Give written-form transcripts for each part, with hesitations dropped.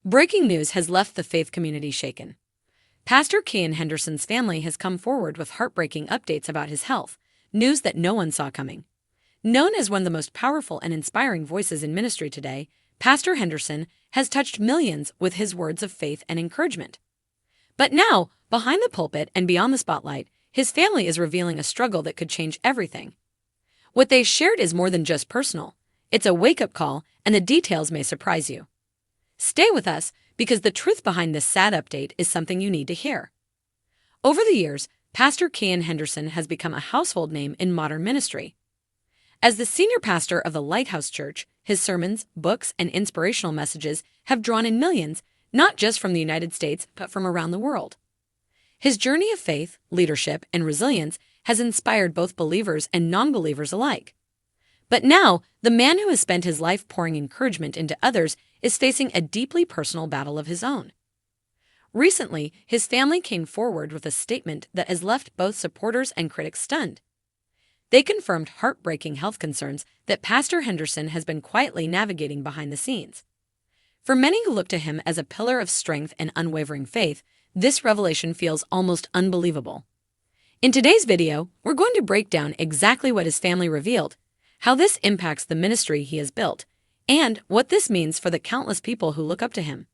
Breaking news has left the faith community shaken. Pastor Keion Henderson's family has come forward with heartbreaking updates about his health, news that no one saw coming. Known as one of the most powerful and inspiring voices in ministry today, Pastor Henderson has touched millions with his words of faith and encouragement. But now, behind the pulpit and beyond the spotlight, his family is revealing a struggle that could change everything. What they shared is more than just personal. It's a wake-up call, and the details may surprise you. Stay with us, because the truth behind this sad update is something you need to hear. Over the years, Pastor Keion Henderson has become a household name in modern ministry. As the senior pastor of the Lighthouse Church, his sermons, books, and inspirational messages have drawn in millions, not just from the United States, but from around the world. His journey of faith, leadership, and resilience has inspired both believers and non-believers alike. But now, the man who has spent his life pouring encouragement into others is facing a deeply personal battle of his own. Recently, his family came forward with a statement that has left both supporters and critics stunned. They confirmed heartbreaking health concerns that Pastor Henderson has been quietly navigating behind the scenes. For many who look to him as a pillar of strength and unwavering faith, this revelation feels almost unbelievable. In today's video, we're going to break down exactly what his family revealed, how this impacts the ministry he has built, and what this means for the countless people who look up to him.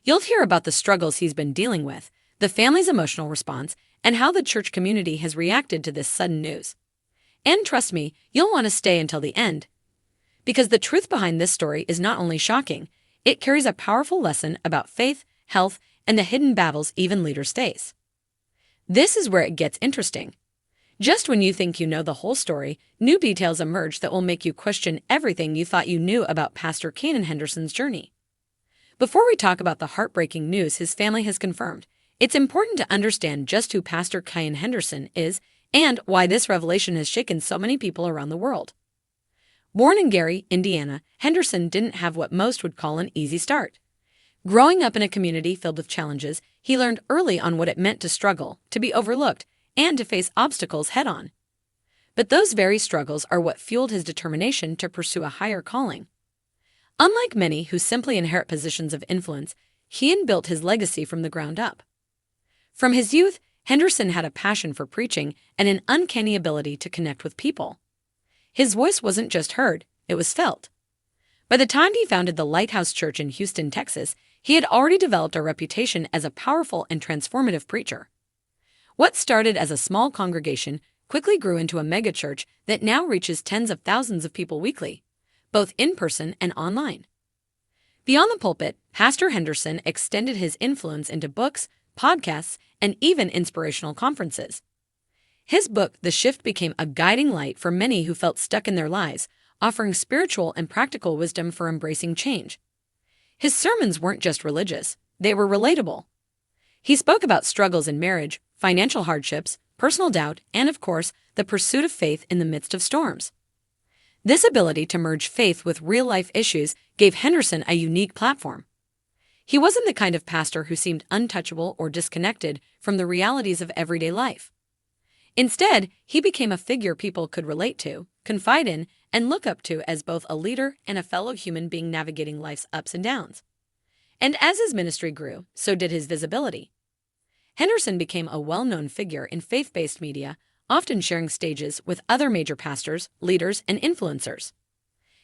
You'll hear about the struggles he's been dealing with, the family's emotional response, and how the church community has reacted to this sudden news. And trust me, you'll want to stay until the end, because the truth behind this story is not only shocking, it carries a powerful lesson about faith, health, and the hidden battles even leaders face. This is where it gets interesting. Just when you think you know the whole story, new details emerge that will make you question everything you thought you knew about Pastor Keion Henderson's journey. Before we talk about the heartbreaking news his family has confirmed, it's important to understand just who Pastor Keion Henderson is and why this revelation has shaken so many people around the world. Born in Gary, Indiana, Henderson didn't have what most would call an easy start. Growing up in a community filled with challenges, he learned early on what it meant to struggle, to be overlooked, and to face obstacles head-on. But those very struggles are what fueled his determination to pursue a higher calling. Unlike many who simply inherit positions of influence, Keion built his legacy from the ground up. From his youth, Henderson had a passion for preaching and an uncanny ability to connect with people. His voice wasn't just heard, it was felt. By the time he founded the Lighthouse Church in Houston, Texas, he had already developed a reputation as a powerful and transformative preacher. What started as a small congregation quickly grew into a megachurch that now reaches tens of thousands of people weekly, both in person and online. Beyond the pulpit, Pastor Henderson extended his influence into books, podcasts, and even inspirational conferences. His book, The Shift, became a guiding light for many who felt stuck in their lives, offering spiritual and practical wisdom for embracing change. His sermons weren't just religious, they were relatable. He spoke about struggles in marriage, financial hardships, personal doubt, and of course, the pursuit of faith in the midst of storms. This ability to merge faith with real-life issues gave Henderson a unique platform. He wasn't the kind of pastor who seemed untouchable or disconnected from the realities of everyday life. Instead, he became a figure people could relate to, confide in, and look up to as both a leader and a fellow human being navigating life's ups and downs. And as his ministry grew, so did his visibility. Henderson became a well-known figure in faith-based media, often sharing stages with other major pastors, leaders, and influencers.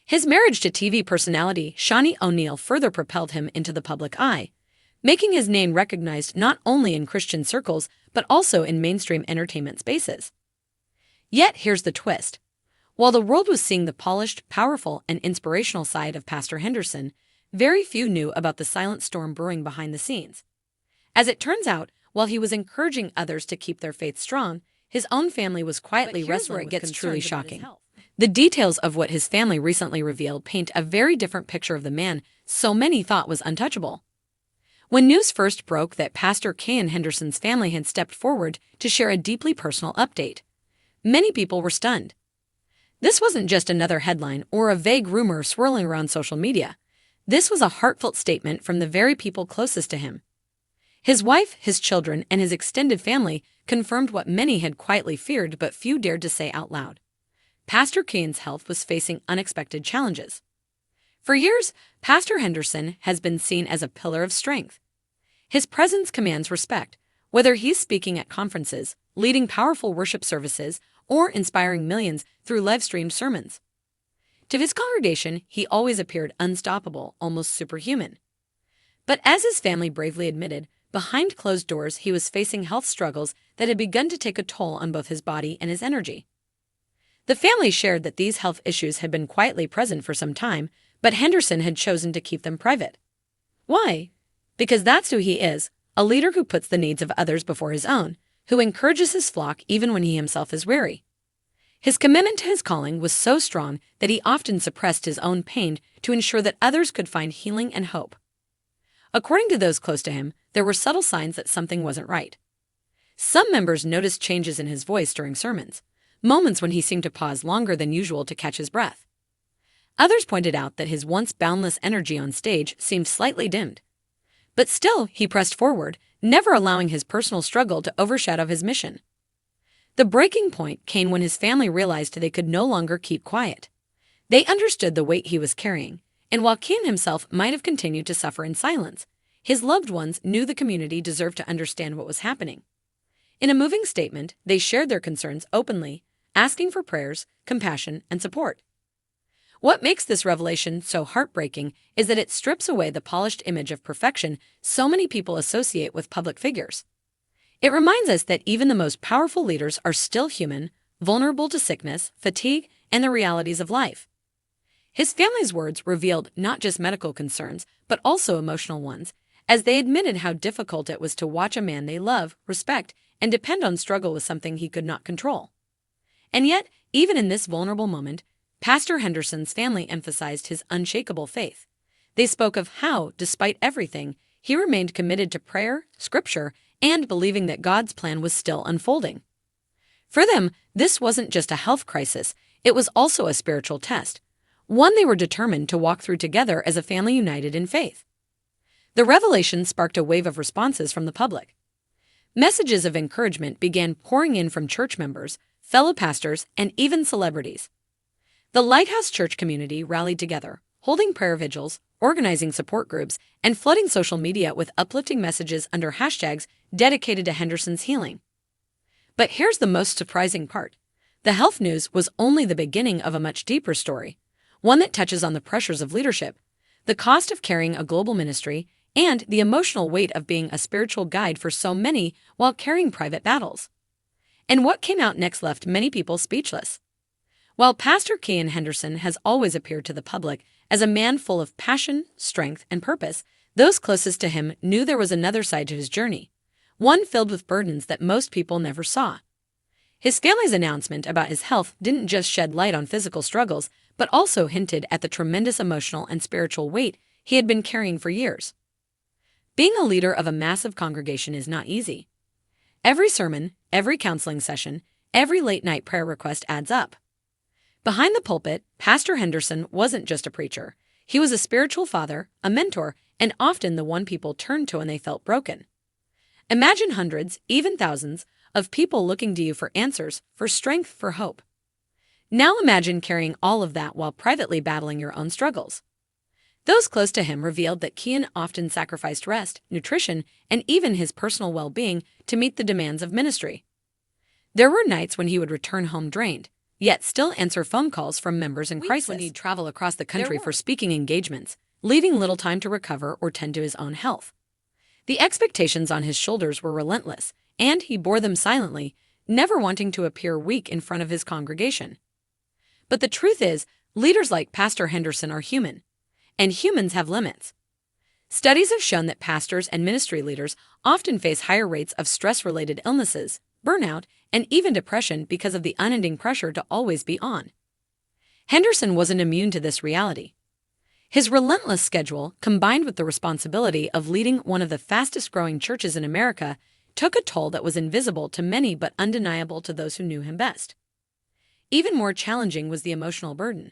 His marriage to TV personality Shawnee O'Neal further propelled him into the public eye, making his name recognized not only in Christian circles but also in mainstream entertainment spaces. Yet here's the twist. While the world was seeing the polished, powerful, and inspirational side of Pastor Henderson, very few knew about the silent storm brewing behind the scenes. As it turns out, while he was encouraging others to keep their faith strong, his own family was quietly wrestling with concerns truly shocking. The details of what his family recently revealed paint a very different picture of the man so many thought was untouchable. When news first broke that Pastor Keion Henderson's family had stepped forward to share a deeply personal update, many people were stunned. This wasn't just another headline or a vague rumor swirling around social media. This was a heartfelt statement from the very people closest to him. His wife, his children, and his extended family confirmed what many had quietly feared but few dared to say out loud. Pastor Keion's health was facing unexpected challenges. For years, Pastor Henderson has been seen as a pillar of strength. His presence commands respect, whether he's speaking at conferences, leading powerful worship services, or inspiring millions through live-streamed sermons. To his congregation, he always appeared unstoppable, almost superhuman. But as his family bravely admitted, behind closed doors he was facing health struggles that had begun to take a toll on both his body and his energy. The family shared that these health issues had been quietly present for some time, but Henderson had chosen to keep them private. Why? Because that's who he is, a leader who puts the needs of others before his own, who encourages his flock even when he himself is weary. His commitment to his calling was so strong that he often suppressed his own pain to ensure that others could find healing and hope. According to those close to him, there were subtle signs that something wasn't right. Some members noticed changes in his voice during sermons, moments when he seemed to pause longer than usual to catch his breath. Others pointed out that his once boundless energy on stage seemed slightly dimmed. But still, he pressed forward, never allowing his personal struggle to overshadow his mission. The breaking point came when his family realized they could no longer keep quiet. They understood the weight he was carrying, and while Keion himself might have continued to suffer in silence, his loved ones knew the community deserved to understand what was happening. In a moving statement, they shared their concerns openly, asking for prayers, compassion, and support. What makes this revelation so heartbreaking is that it strips away the polished image of perfection so many people associate with public figures. It reminds us that even the most powerful leaders are still human, vulnerable to sickness, fatigue, and the realities of life. His family's words revealed not just medical concerns, but also emotional ones, as they admitted how difficult it was to watch a man they love, respect, and depend on struggle with something he could not control. And yet, even in this vulnerable moment, Pastor Henderson's family emphasized his unshakable faith. They spoke of how, despite everything, he remained committed to prayer, scripture, and believing that God's plan was still unfolding. For them, this wasn't just a health crisis, it was also a spiritual test, one they were determined to walk through together as a family united in faith. The revelation sparked a wave of responses from the public. Messages of encouragement began pouring in from church members, fellow pastors, and even celebrities. The Lighthouse Church community rallied together, holding prayer vigils, organizing support groups, and flooding social media with uplifting messages under hashtags dedicated to Henderson's healing. But here's the most surprising part. The health news was only the beginning of a much deeper story, one that touches on the pressures of leadership, the cost of carrying a global ministry, and the emotional weight of being a spiritual guide for so many while carrying private battles. And what came out next left many people speechless. While Pastor Keion Henderson has always appeared to the public as a man full of passion, strength, and purpose, those closest to him knew there was another side to his journey, one filled with burdens that most people never saw. His family's announcement about his health didn't just shed light on physical struggles, but also hinted at the tremendous emotional and spiritual weight he had been carrying for years. Being a leader of a massive congregation is not easy. Every sermon, every counseling session, every late-night prayer request adds up. Behind the pulpit, Pastor Henderson wasn't just a preacher. He was a spiritual father, a mentor, and often the one people turned to when they felt broken. Imagine hundreds, even thousands, of people looking to you for answers, for strength, for hope. Now imagine carrying all of that while privately battling your own struggles. Those close to him revealed that Keion often sacrificed rest, nutrition, and even his personal well-being to meet the demands of ministry. There were nights when he would return home drained, yet still answer phone calls from members in crisis. When he'd travel across the country for speaking engagements, leaving little time to recover or tend to his own health. The expectations on his shoulders were relentless, and he bore them silently, never wanting to appear weak in front of his congregation. But the truth is, leaders like Pastor Henderson are human, and humans have limits. Studies have shown that pastors and ministry leaders often face higher rates of stress-related illnesses, burnout, and even depression because of the unending pressure to always be on. Henderson wasn't immune to this reality. His relentless schedule, combined with the responsibility of leading one of the fastest-growing churches in America, took a toll that was invisible to many but undeniable to those who knew him best. Even more challenging was the emotional burden.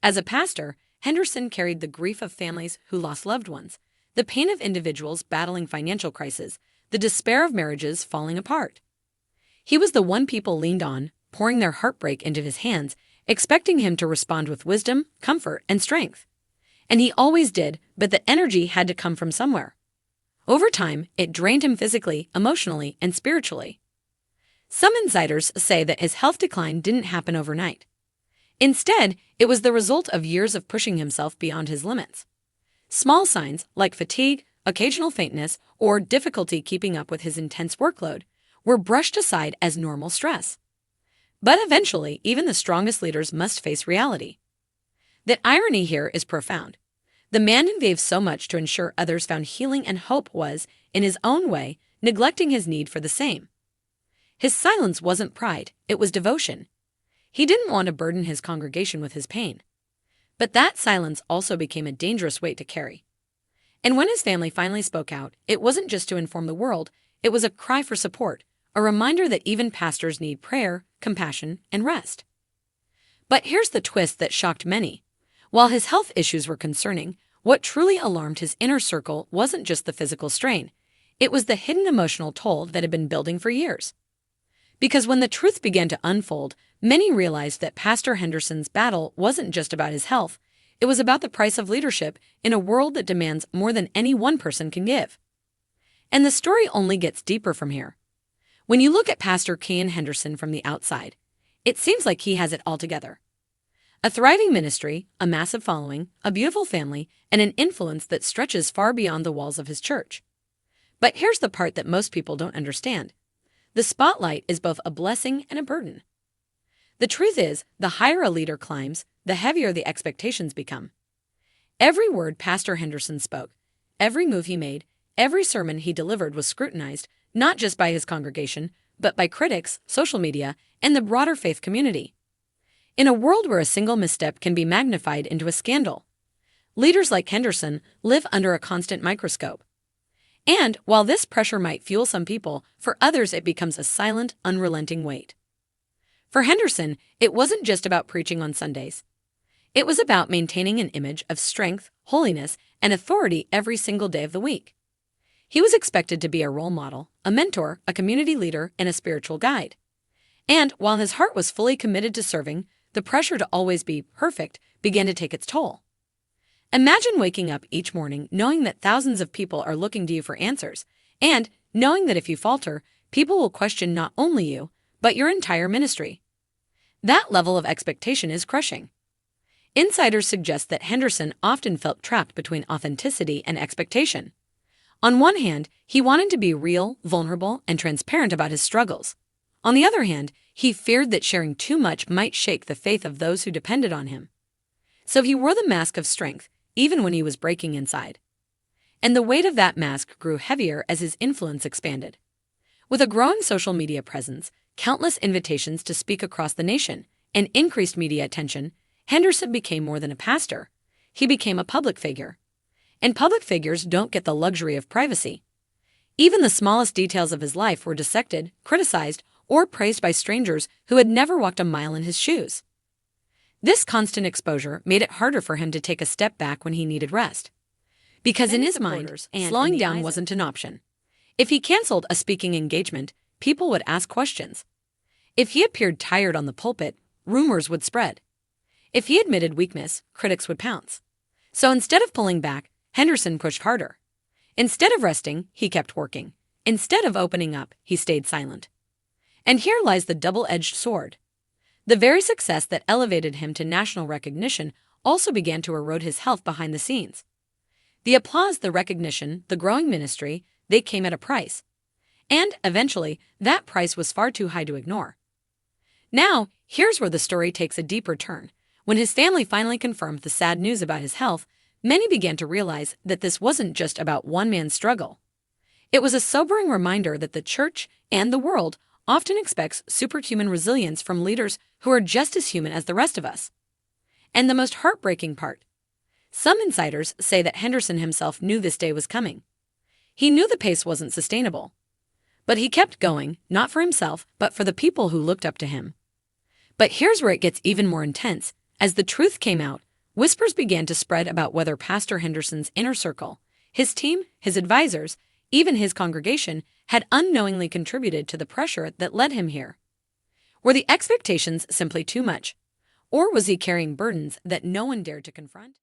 As a pastor, Henderson carried the grief of families who lost loved ones, the pain of individuals battling financial crises, the despair of marriages falling apart. He was the one people leaned on, pouring their heartbreak into his hands, expecting him to respond with wisdom, comfort, and strength. And he always did, but the energy had to come from somewhere. Over time, it drained him physically, emotionally, and spiritually. Some insiders say that his health decline didn't happen overnight. Instead, it was the result of years of pushing himself beyond his limits. Small signs, like fatigue, occasional faintness, or difficulty keeping up with his intense workload, were brushed aside as normal stress. But eventually, even the strongest leaders must face reality. The irony here is profound. The man who gave so much to ensure others found healing and hope was, in his own way, neglecting his need for the same. His silence wasn't pride, it was devotion. He didn't want to burden his congregation with his pain. But that silence also became a dangerous weight to carry. And when his family finally spoke out, it wasn't just to inform the world, it was a cry for support, a reminder that even pastors need prayer, compassion, and rest. But here's the twist that shocked many. While his health issues were concerning, what truly alarmed his inner circle wasn't just the physical strain. It was the hidden emotional toll that had been building for years. Because when the truth began to unfold, many realized that Pastor Henderson's battle wasn't just about his health, it was about the price of leadership in a world that demands more than any one person can give. And the story only gets deeper from here. When you look at Pastor Keion Henderson from the outside, it seems like he has it all together. A thriving ministry, a massive following, a beautiful family, and an influence that stretches far beyond the walls of his church. But here's the part that most people don't understand. The spotlight is both a blessing and a burden. The truth is, the higher a leader climbs, the heavier the expectations become. Every word Pastor Henderson spoke, every move he made, every sermon he delivered was scrutinized, not just by his congregation, but by critics, social media, and the broader faith community. In a world where a single misstep can be magnified into a scandal, leaders like Henderson live under a constant microscope. And while this pressure might fuel some people, for others it becomes a silent, unrelenting weight. For Henderson, it wasn't just about preaching on Sundays. It was about maintaining an image of strength, holiness, and authority every single day of the week. He was expected to be a role model, a mentor, a community leader, and a spiritual guide. And while his heart was fully committed to serving, the pressure to always be perfect began to take its toll. Imagine waking up each morning knowing that thousands of people are looking to you for answers, and knowing that if you falter, people will question not only you, but your entire ministry. That level of expectation is crushing. Insiders suggest that Henderson often felt trapped between authenticity and expectation. On one hand, he wanted to be real, vulnerable, and transparent about his struggles. On the other hand, he feared that sharing too much might shake the faith of those who depended on him. So he wore the mask of strength, even when he was breaking inside. And the weight of that mask grew heavier as his influence expanded. With a growing social media presence, countless invitations to speak across the nation, and increased media attention, Henderson became more than a pastor. He became a public figure. And public figures don't get the luxury of privacy. Even the smallest details of his life were dissected, criticized, or praised by strangers who had never walked a mile in his shoes. This constant exposure made it harder for him to take a step back when he needed rest. Because in his mind, slowing down wasn't an option. If he canceled a speaking engagement, people would ask questions. If he appeared tired on the pulpit, rumors would spread. If he admitted weakness, critics would pounce. So instead of pulling back, Henderson pushed harder. Instead of resting, he kept working. Instead of opening up, he stayed silent. And here lies the double-edged sword. The very success that elevated him to national recognition also began to erode his health behind the scenes. The applause, the recognition, the growing ministry, they came at a price. And, eventually, that price was far too high to ignore. Now, here's where the story takes a deeper turn. When his family finally confirmed the sad news about his health, many began to realize that this wasn't just about one man's struggle. It was a sobering reminder that the church and the world often expects superhuman resilience from leaders who are just as human as the rest of us. And the most heartbreaking part: some insiders say that Henderson himself knew this day was coming. He knew the pace wasn't sustainable. But he kept going, not for himself, but for the people who looked up to him. But here's where it gets even more intense. As the truth came out, whispers began to spread about whether Pastor Henderson's inner circle, his team, his advisors, even his congregation, had unknowingly contributed to the pressure that led him here. Were the expectations simply too much? Or was he carrying burdens that no one dared to confront?